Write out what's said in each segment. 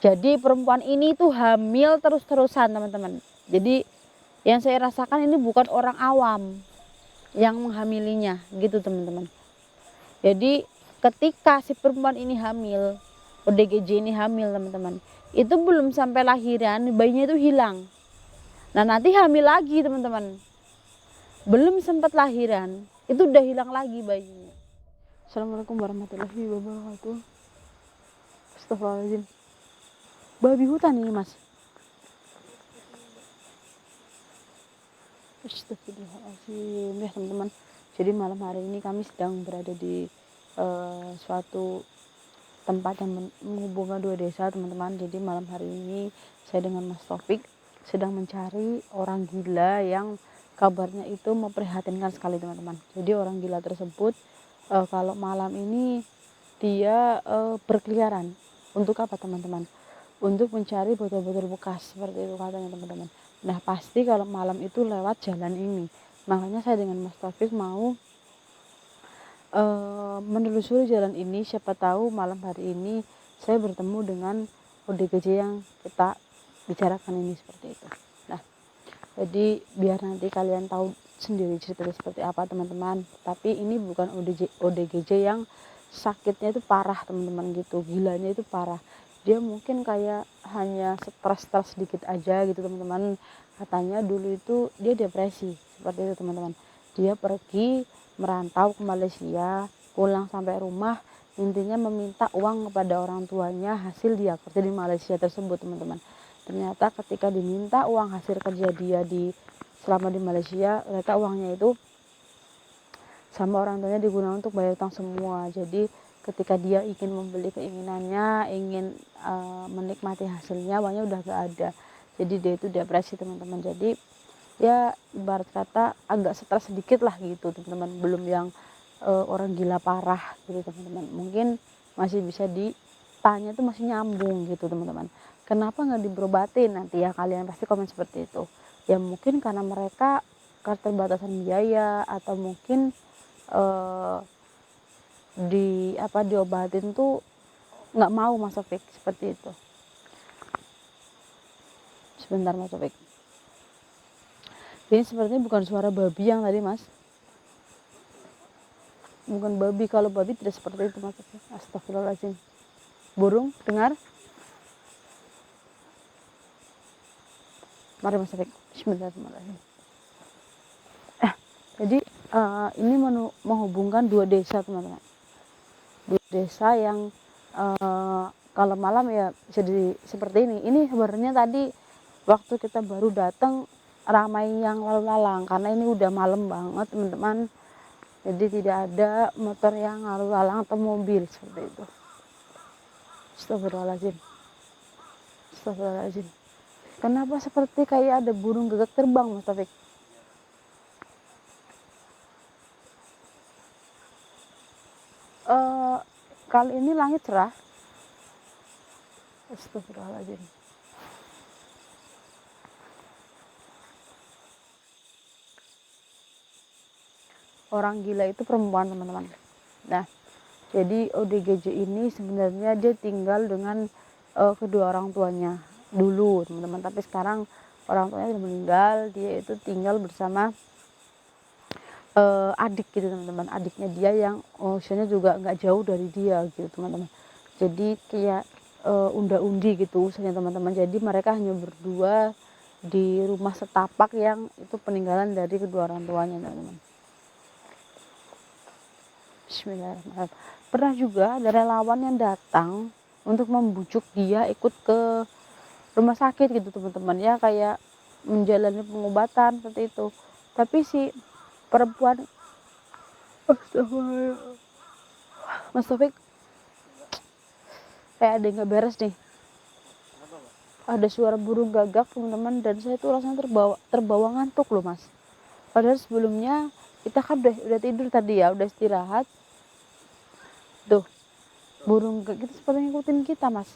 Jadi perempuan ini tuh hamil terus-terusan teman-teman. Jadi yang saya rasakan ini bukan orang awam yang menghamilinya gitu teman-teman. Jadi ketika si perempuan ini hamil, ODGJ ini hamil teman-teman, itu belum sampai lahiran bayinya itu hilang. Nah nanti hamil lagi teman-teman, belum sempat lahiran itu udah hilang lagi bayinya. Assalamualaikum warahmatullahi wabarakatuh. Astagfirullahaladzim. Babi hutan ini mas. Astagfirullahaladzim ya teman-teman. Jadi malam hari ini kami sedang berada di suatu tempat yang menghubungkan dua desa teman-teman. Jadi malam hari ini saya dengan Mas Taufik sedang mencari orang gila yang kabarnya itu memprihatinkan sekali teman-teman. Jadi orang gila tersebut kalau malam ini dia berkeliaran. Untuk apa teman-teman? Untuk mencari botol-botol bekas seperti itu katanya teman-teman. Nah pasti kalau malam itu lewat jalan ini. Makanya saya dengan Mas Taufik mau menelusuri jalan ini, siapa tahu malam hari ini saya bertemu dengan ODGJ yang kita bicarakan ini seperti itu. Nah, jadi biar nanti kalian tahu sendiri ceritanya seperti apa teman-teman. Tapi ini bukan ODGJ yang sakitnya itu parah teman-teman gitu, gilanya itu parah. Dia mungkin kayak hanya stres sedikit aja gitu teman-teman. Katanya dulu itu dia depresi seperti itu teman-teman. Dia pergi merantau ke Malaysia, pulang sampai rumah intinya meminta uang kepada orang tuanya hasil dia kerja di Malaysia tersebut teman-teman. Ternyata ketika diminta uang hasil kerja dia selama di Malaysia, ternyata uangnya itu sama orang tuanya digunakan untuk bayar utang semua. Jadi ketika dia ingin membeli keinginannya, ingin menikmati hasilnya, uangnya udah gak ada. Jadi dia itu depresi teman-teman. Jadi ya ibarat kata agak stres sedikit lah gitu teman-teman, belum yang orang gila parah gitu teman-teman. Mungkin masih bisa ditanya tuh masih nyambung gitu teman-teman. Kenapa nggak diobatin? Nanti ya kalian pasti komen seperti itu. Ya mungkin karena mereka keterbatasan biaya atau mungkin diobatin tuh nggak mau Mas Taufik seperti itu. Sebentar Mas Taufik. Ini sepertinya bukan suara babi yang tadi mas, bukan babi. Kalau babi tidak seperti itu mas. Astagfirullahaladzim. Burung dengar? Mari mas Taufik. Bismillahirrahmanirrahim. Jadi ini menghubungkan dua desa teman-teman. Dua desa yang kalau malam ya jadi seperti ini. Ini sebenarnya tadi waktu kita baru datang ramai yang lalu lalang karena ini udah malam banget teman-teman. Jadi tidak ada motor yang lalu lalang atau mobil seperti itu. Astagfirullahaladzim. Astagfirullahaladzim. Kenapa seperti kayak ada burung gagak terbang Mas Taufik? Kali ini langit cerah. Astagfirullahaladzim. Orang gila itu perempuan teman-teman. Nah, jadi ODGJ ini sebenarnya dia tinggal dengan kedua orang tuanya dulu teman-teman. Tapi sekarang orang tuanya sudah meninggal, dia itu tinggal bersama adik gitu teman-teman. Adiknya dia yang usianya juga nggak jauh dari dia gitu teman-teman. Jadi kayak unda-undi gitu usianya teman-teman. Jadi mereka hanya berdua di rumah setapak yang itu peninggalan dari kedua orang tuanya teman-teman. Bismillahirrahmanirrahim. Pernah juga ada relawan yang datang untuk membujuk dia ikut ke rumah sakit gitu teman-teman ya, kayak menjalani pengobatan seperti itu. Tapi si perempuan Mas Taufik kayak ada yang gak beres nih. Ada suara burung gagak teman-teman dan saya tuh rasanya terbawa ngantuk loh mas. Padahal sebelumnya kita kan udah tidur tadi ya, udah istirahat. Tuh burung gagak itu seperti ngikutin kita mas.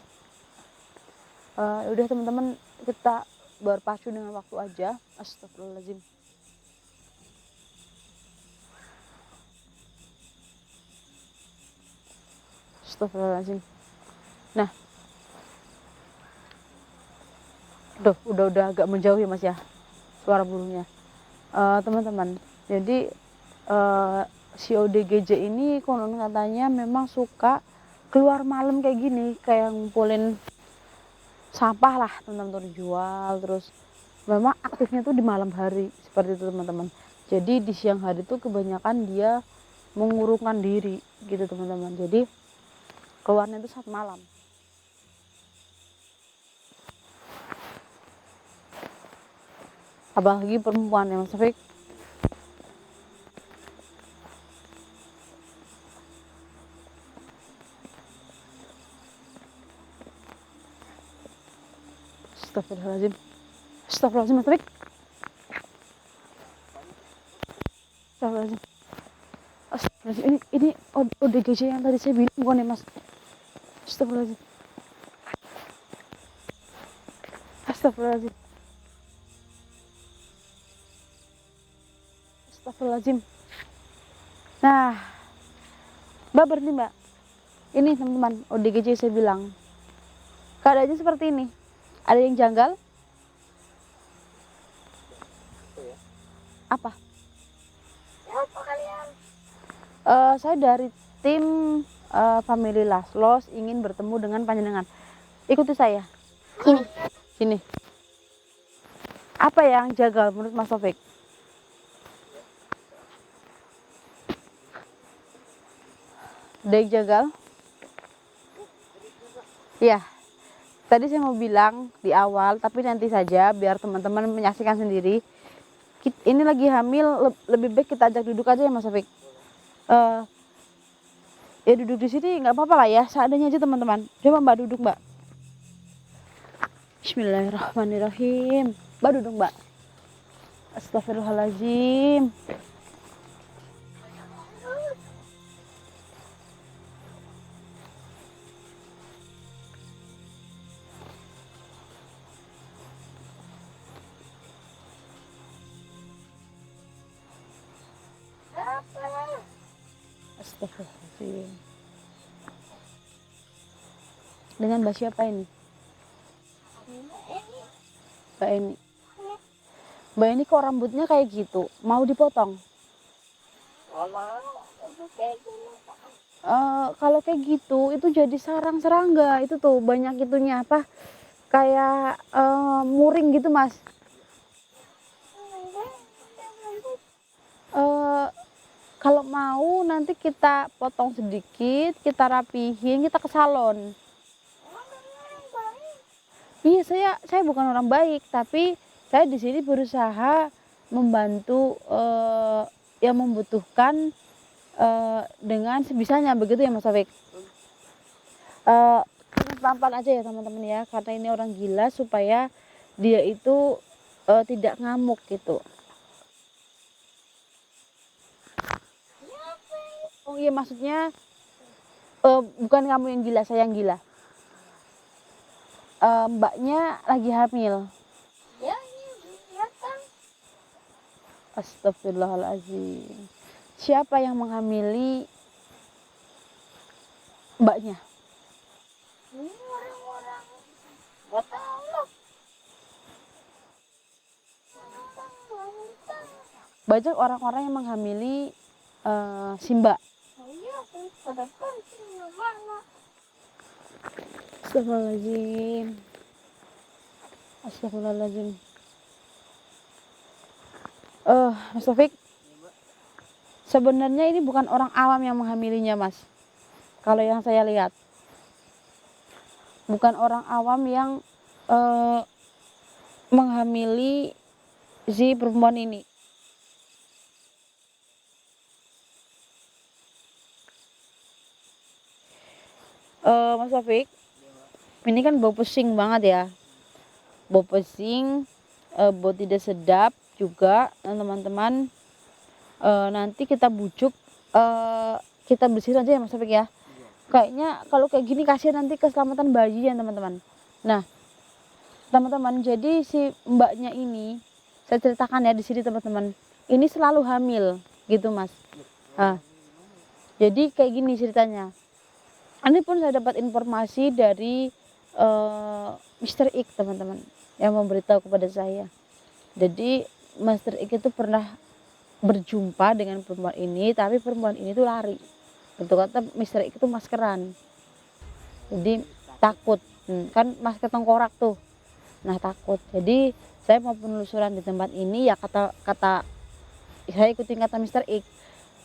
Udah teman-teman kita berpacu dengan waktu aja. Astagfirullahaladzim. Astagfirullahaladzim. Nah Duh, udah agak menjauh ya Mas ya suara burungnya. Teman-teman, jadi si ODGJ ini konon katanya memang suka keluar malam kayak gini, kayak ngumpulin sampah lah teman-teman, terjual. Terus memang aktifnya tuh di malam hari seperti itu teman-teman. Jadi di siang hari tuh kebanyakan dia mengurungkan diri gitu teman-teman. Jadi keluarnya itu saat malam. Apalagi perempuan ya Mas Taufik. Astagfirullahaladzim. Astagfirullahaladzim Mas Taufik. Astagfirullahaladzim. Astagfirullahaladzim. Ini ODGJ yang tadi saya bilang bukan ya Mas? Astagfirullahaladzim. Astagfirullahaladzim. Astagfirullahaladzim. Nah, Mbak berhenti Mbak. Ini teman-teman ODGJ saya bilang. Keadaannya seperti ini. Ada yang janggal? Apa? Siapa kalian? Saya dari tim Family Laslos ingin bertemu dengan panjenengan. Ikuti saya. Sini. Sini. Apa yang janggal menurut Mas Taufik? Ada yang janggal? Iya. Tadi saya mau bilang di awal, tapi nanti saja biar teman-teman menyaksikan sendiri. Ini lagi hamil, lebih baik kita ajak duduk aja ya Mas Taufik. Ya duduk di sini nggak apa-apa lah ya, seadanya aja teman-teman. Coba Mbak duduk Mbak. Bismillahirrahmanirrahim. Mbak duduk Mbak. Astagfirullahaladzim. Astagfirullahaladzim. Dengan Mbak siapa ini? Mbak Eni. Mbak Eni kok rambutnya kayak gitu? Mau dipotong? Kalau kayak gitu itu jadi sarang serangga. Itu tuh banyak itunya apa? Kayak muring gitu Mas. Kalau mau nanti kita potong sedikit, kita rapihin, kita ke salon. Iya, saya bukan orang baik, tapi saya di sini berusaha membantu yang membutuhkan dengan sebisanya, begitu ya Mas Taufik. Pelan-pelan aja ya teman-teman ya, karena ini orang gila, supaya dia itu tidak ngamuk gitu. Oh iya, maksudnya bukan kamu yang gila, saya yang gila. Mbaknya lagi hamil. Ya, ini kelihatan. Astagfirullahaladzim. Siapa yang menghamili mbaknya? Ini orang-orang. Gak tahu loh. Banyak orang-orang yang menghamili si mbak. Oh iya, pada penting mana? Astagfirullahaladzim. Astagfirullahaladzim. Mas Taufik, sebenarnya ini bukan orang awam yang menghamilinya Mas. Kalau yang saya lihat, bukan orang awam yang menghamili si perempuan ini. Mas Taufik, ini kan bau pusing banget ya, bau pusing, bau tidak sedap juga teman-teman. Nanti kita bujuk, kita bersihin aja ya Mas Taufik ya. Kayaknya kalau kayak gini kasihan nanti keselamatan bayi ya teman-teman. Nah teman-teman, jadi si mbaknya ini saya ceritakan ya di sini teman-teman, ini selalu hamil gitu Mas. Jadi kayak gini ceritanya. Ini pun saya dapat informasi dari Mister X teman-teman yang memberitahu kepada saya. Jadi Mister X itu pernah berjumpa dengan perempuan ini, tapi perempuan ini tuh lari. Betul kata Mister X itu maskeran. Jadi takut, kan masker tengkorak tuh. Nah takut. Jadi saya mau penelusuran di tempat ini ya kata saya ikutin kata Mister X.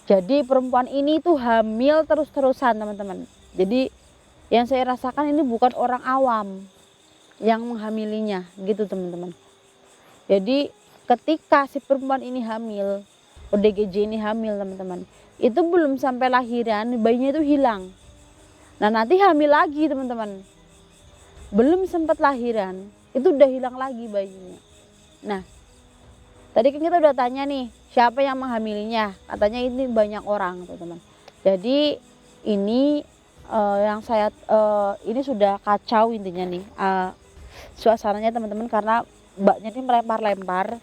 Jadi perempuan ini tuh hamil terus-terusan teman-teman. Jadi yang saya rasakan ini bukan orang awam yang menghamilinya gitu teman-teman. Jadi ketika si perempuan ini hamil, ODGJ ini hamil teman-teman, itu belum sampai lahiran bayinya itu hilang. Nah nanti hamil lagi teman-teman, belum sempat lahiran itu udah hilang lagi bayinya. Nah tadi kan kita udah tanya nih siapa yang menghamilinya, katanya ini banyak orang teman-teman. Jadi ini yang saya ini sudah kacau intinya nih suasananya teman-teman, karena mbaknya ini melempar-lempar.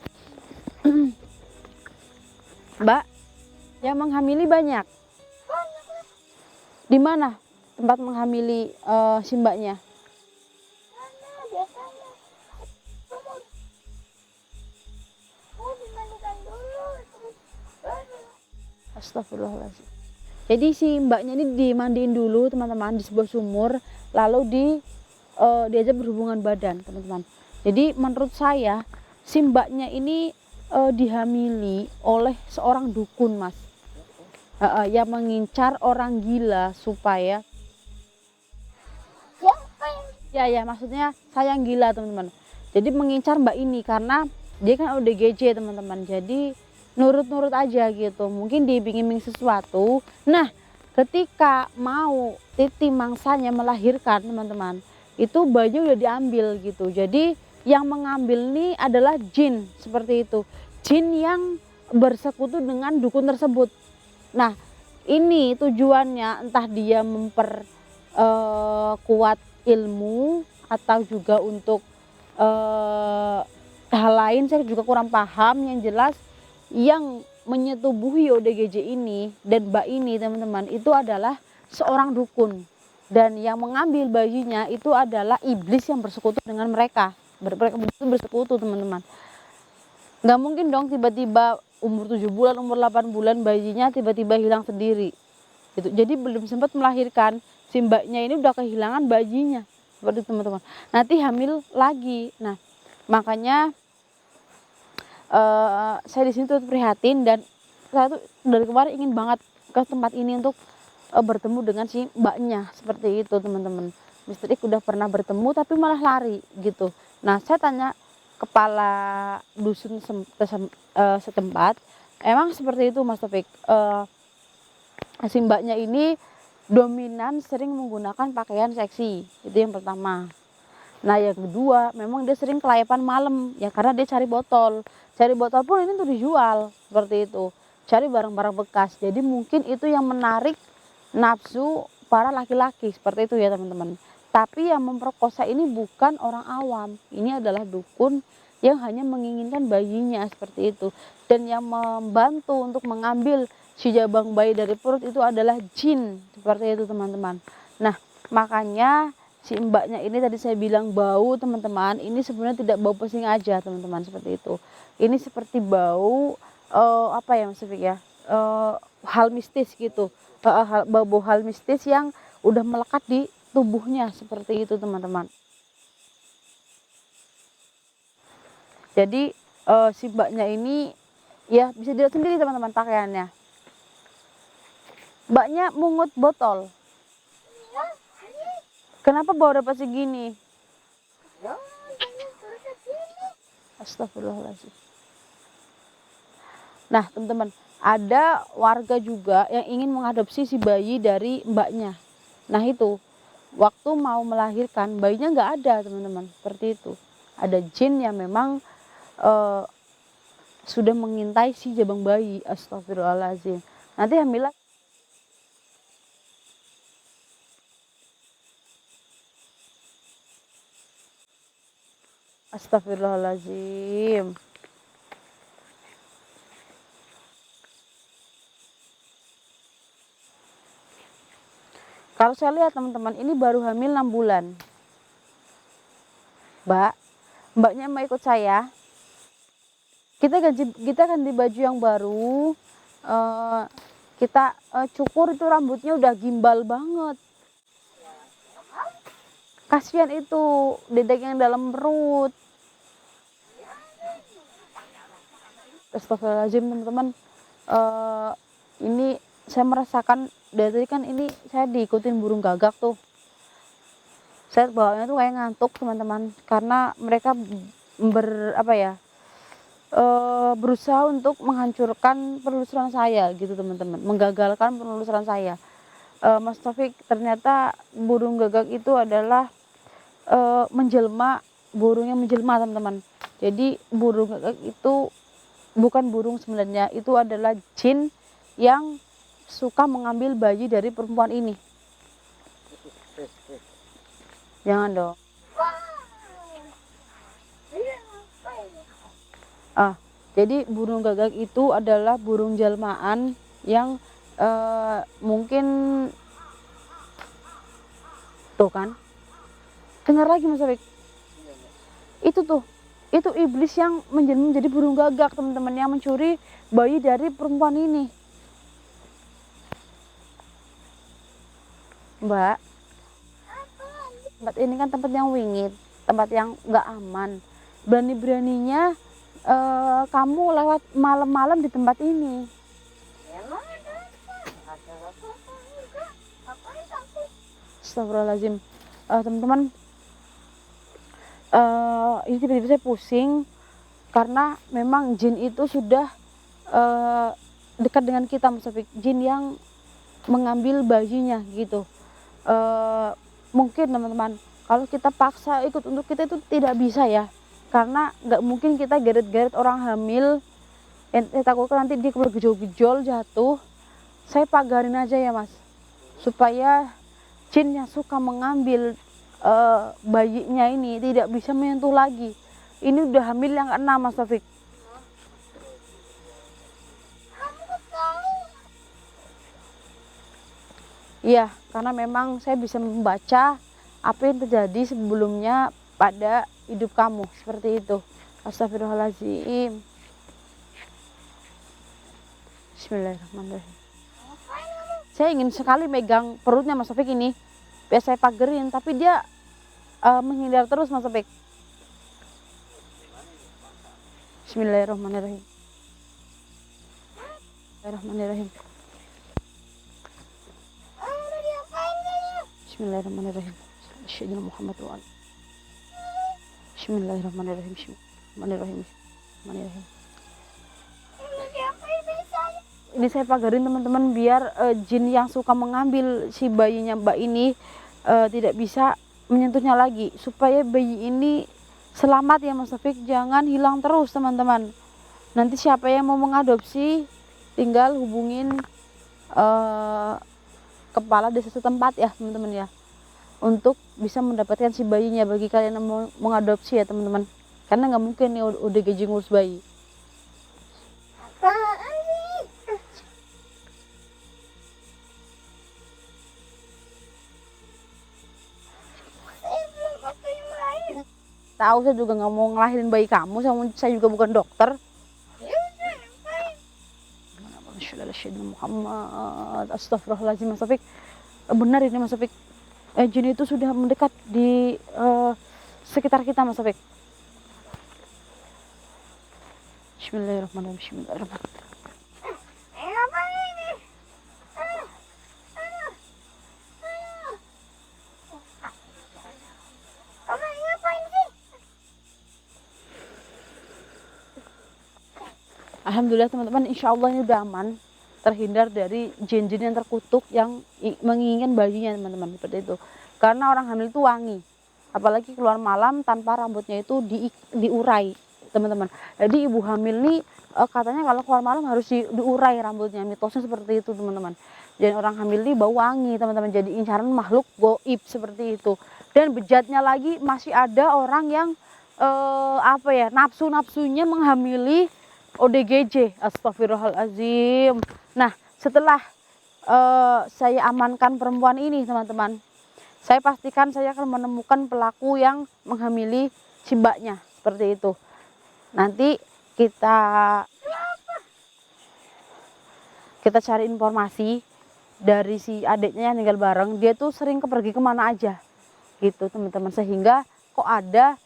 Mbak, yang menghamili banyak. Di mana tempat menghamili si mbaknya? Mana biasanya? Sumur. Oh, dimandikan dulu, terus baru. Astagfirullahaladzim. Jadi si mbaknya ini dimandiin dulu teman-teman di sebuah sumur, lalu diajak berhubungan badan teman-teman. Jadi menurut saya si mbaknya ini dihamili oleh seorang dukun mas, yang mengincar orang gila supaya Siapa yang ya maksudnya saya yang gila teman-teman. Jadi mengincar mbak ini karena dia kan ODGJ teman-teman, jadi nurut-nurut aja gitu, mungkin diiming-iming sesuatu. Nah ketika mau titi mangsanya melahirkan teman-teman, itu bayinya udah diambil gitu. Jadi yang mengambil ini adalah jin seperti itu, jin yang bersekutu dengan dukun tersebut. Nah ini tujuannya entah dia kuat ilmu atau juga untuk hal lain, saya juga kurang paham. Yang jelas yang menyetubuhi ODGJ ini dan mbak ini teman-teman itu adalah seorang dukun, dan yang mengambil bayinya itu adalah iblis yang bersekutu dengan mereka. Mereka bersekutu teman-teman. Nggak mungkin dong tiba-tiba umur 7 bulan, umur 8 bulan bayinya tiba-tiba hilang sendiri gitu. Jadi belum sempat melahirkan si mbaknya ini udah kehilangan bayinya seperti teman-teman, nanti hamil lagi. Nah makanya saya di sini tuh prihatin, dan saya tuh dari kemarin ingin banget ke tempat ini untuk bertemu dengan si mbaknya seperti itu teman-teman. Mister X udah pernah bertemu tapi malah lari gitu. Nah saya tanya kepala dusun setempat, emang seperti itu Mas Taufik. Si mbaknya ini dominan sering menggunakan pakaian seksi, itu yang pertama. Nah yang kedua, memang dia sering kelayapan malam ya, karena dia cari botol pun ini tuh dijual seperti itu, cari barang-barang bekas. Jadi mungkin itu yang menarik nafsu para laki-laki seperti itu ya teman-teman. Tapi yang memperkosa ini bukan orang awam, ini adalah dukun yang hanya menginginkan bayinya seperti itu. Dan yang membantu untuk mengambil si jabang bayi dari perut itu adalah jin seperti itu teman-teman. Nah makanya si mbaknya ini tadi saya bilang bau teman-teman, ini sebenarnya tidak bau pesing aja teman-teman seperti itu. Ini seperti bau apa ya Mas Fik ya, hal mistis gitu, bau hal mistis yang udah melekat di tubuhnya seperti itu teman-teman. Jadi si mbaknya ini ya bisa dilihat sendiri teman-teman pakaiannya. Mbaknya mungut botol. ya? Ini. Kenapa bawa dapat segini? Ya, ini terus sini. Astagfirullahaladzim. Nah teman-teman, ada warga juga yang ingin mengadopsi si bayi dari mbaknya. Nah itu waktu mau melahirkan bayinya nggak ada teman-teman, seperti itu. Ada jin yang memang sudah mengintai si jabang bayi. Astagfirullahaladzim. Nanti hamil. Astagfirullahaladzim. Kalau saya lihat teman-teman, ini baru hamil 6 bulan. Mbaknya mau ikut saya. Kita ganti baju yang baru. Kita cukur itu rambutnya udah gimbal banget. Kasihan itu dedek yang dalam perut. Astagfirullahaladzim teman-teman. Ini saya merasakan dari tadi kan ini saya diikutin burung gagak tuh. Saya bawanya tuh kayak ngantuk teman-teman, karena mereka berusaha untuk menghancurkan penelusuran saya gitu teman-teman, menggagalkan penelusuran saya. Mas Taufik, ternyata burung gagak itu adalah menjelma, burung yang menjelma teman-teman. Jadi burung gagak itu bukan burung sebenarnya, itu adalah jin yang suka mengambil bayi dari perempuan ini. Jangan dong. Jadi burung gagak itu adalah burung jelmaan yang mungkin tuh kan. Dengar lagi Mas Taufik. Itu iblis yang menjadi burung gagak teman-teman, yang mencuri bayi dari perempuan ini. Mbak, tempat ini kan tempat yang wingit, tempat yang nggak aman. Berani-beraninya kamu lewat malam-malam di tempat ini. Astagfirullahaladzim. Teman-teman, ini tiba-tiba saya pusing karena memang jin itu sudah dekat dengan kita, Mas Taufik. Jin yang mengambil bayinya gitu. Mungkin teman-teman, kalau kita paksa ikut untuk kita itu tidak bisa ya, karena nggak mungkin kita geret-geret orang hamil. Takutkan nanti dia bergejol-gejol jatuh. Saya pagarin aja ya Mas, supaya jin yang suka mengambil bayinya ini tidak bisa menyentuh lagi. Ini udah hamil yang ke-6 Mas Taufik. Iya, karena memang saya bisa membaca apa yang terjadi sebelumnya pada hidup kamu, seperti itu. Astagfirullahaladzim. Bismillahirrahmanirrahim. Saya ingin sekali megang perutnya Mas Taufik ini, biar saya pagerin, tapi dia menghindar terus Mas Taufik. Bismillahirrahmanirrahim. Bismillahirrahmanirrahim. Bismillahirrahmanirrahim. Sayyidina Muhammad wa ala. Bismillahirrahmanirrahim. Bismillahirrahmanirrahim. Bismillahirrahmanirrahim. Ini saya pagarin teman-teman, biar jin yang suka mengambil si bayinya Mbak ini tidak bisa menyentuhnya lagi, supaya bayi ini selamat ya Mas Taufik, jangan hilang terus teman-teman. Nanti siapa yang mau mengadopsi tinggal hubungin kepala desa setempat ya teman-teman ya, untuk bisa mendapatkan si bayinya. Bagi kalian yang mau mengadopsi ya teman-teman, karena nggak mungkin nih udah gaji ngurus bayi. Tahu, saya juga nggak mau ngelahirin bayi kamu, saya juga bukan dokter. Muhammad, astagfirullahaladzim Mas Taufik. Benar ini Mas Taufik, jin itu sudah mendekat di sekitar kita Mas Taufik. Bismillahirrahmanirrahim. Bismillahirrahmanirrahim. Alhamdulillah teman-teman, insya Allah ini udah aman, terhindar dari jin-jin yang terkutuk yang menginginkan bayinya teman-teman, seperti itu. Karena orang hamil itu wangi, apalagi keluar malam tanpa rambutnya itu diurai teman-teman. Jadi ibu hamil nih katanya kalau keluar malam harus diurai rambutnya, mitosnya seperti itu teman-teman. Dan orang hamil ini bau wangi teman-teman, jadi incaran makhluk goib seperti itu. Dan bejatnya lagi, masih ada orang yang nafsu-nafsunya menghamili ODGJ. Astagfirullahaladzim. Nah, setelah saya amankan perempuan ini teman-teman, saya pastikan saya akan menemukan pelaku yang menghamili si mbaknya seperti itu. Nanti kita cari informasi dari si adiknya yang tinggal bareng, dia tuh sering pergi kemana aja gitu teman-teman, sehingga kok ada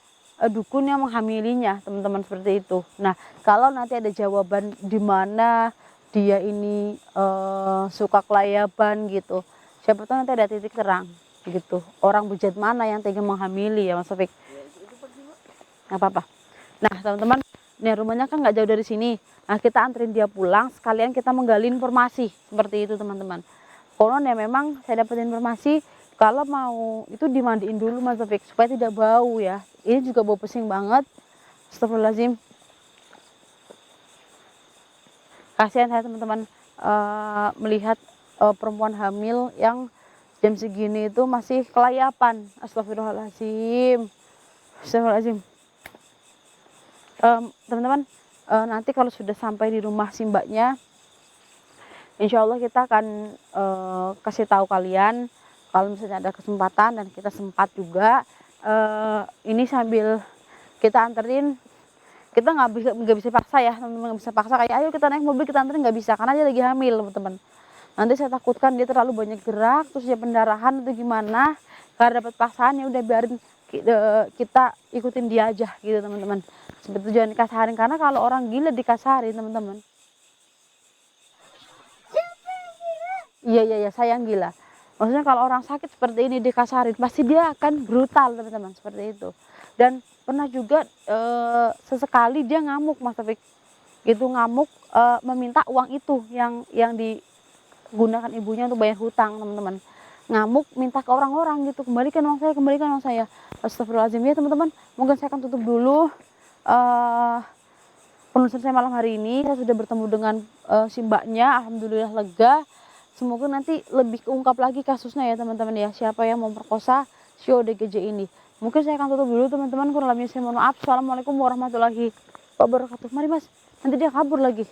dukun yang menghamilinya teman-teman seperti itu. Nah kalau nanti ada jawaban di mana dia ini suka kelayaban gitu, siapa tahu nanti ada titik terang gitu, orang bejat mana yang tega menghamili ya Mas Taufik. Nggak apa-apa. Nah teman-teman, nih rumahnya kan nggak jauh dari sini. Nah kita anterin dia pulang, sekalian kita menggali informasi seperti itu teman-teman. Konon ya memang saya dapat informasi kalau mau itu dimandiin dulu Mas Taufik supaya tidak bau ya. Ini juga bau pesing banget. Astagfirullahaladzim. Kasihan saya teman-teman melihat perempuan hamil yang jam segini itu masih kelayapan. Astagfirullahaladzim. Astagfirullahaladzim. Teman-teman, nanti kalau sudah sampai di rumah si mbaknya, insya Allah kita akan kasih tahu kalian kalau misalnya ada kesempatan dan kita sempat juga. Ini sambil kita anterin, kita nggak bisa paksa ya teman-teman, nggak bisa paksa kayak ayo kita naik mobil kita anterin, nggak bisa karena dia lagi hamil teman-teman. Nanti saya takutkan dia terlalu banyak gerak terus dia pendarahan atau gimana, karena dapat paksaan ya udah biarin kita ikutin dia aja gitu teman-teman. Seperti jangan dikasarin, karena kalau orang gila dikasarin teman-teman. Iya saya yang gila. Maksudnya kalau orang sakit seperti ini dikasarin pasti dia akan brutal teman-teman seperti itu. Dan pernah juga sesekali dia ngamuk Mas Taufik, gitu ngamuk meminta uang itu yang digunakan ibunya untuk bayar hutang teman-teman. Ngamuk minta ke orang-orang gitu, kembalikan uang saya, kembalikan uang saya. Astagfirullahaladzim ya teman-teman, mungkin saya akan tutup dulu penelusuran saya malam hari ini. Saya sudah bertemu dengan si mbaknya, alhamdulillah lega. Semoga nanti lebih keungkap lagi kasusnya ya teman-teman ya, siapa yang memperkosa si ODGJ ini. Mungkin saya akan tutup dulu teman-teman, kurang lebihnya saya mohon maaf. Assalamualaikum warahmatullahi wabarakatuh. Mari Mas, nanti dia kabur lagi.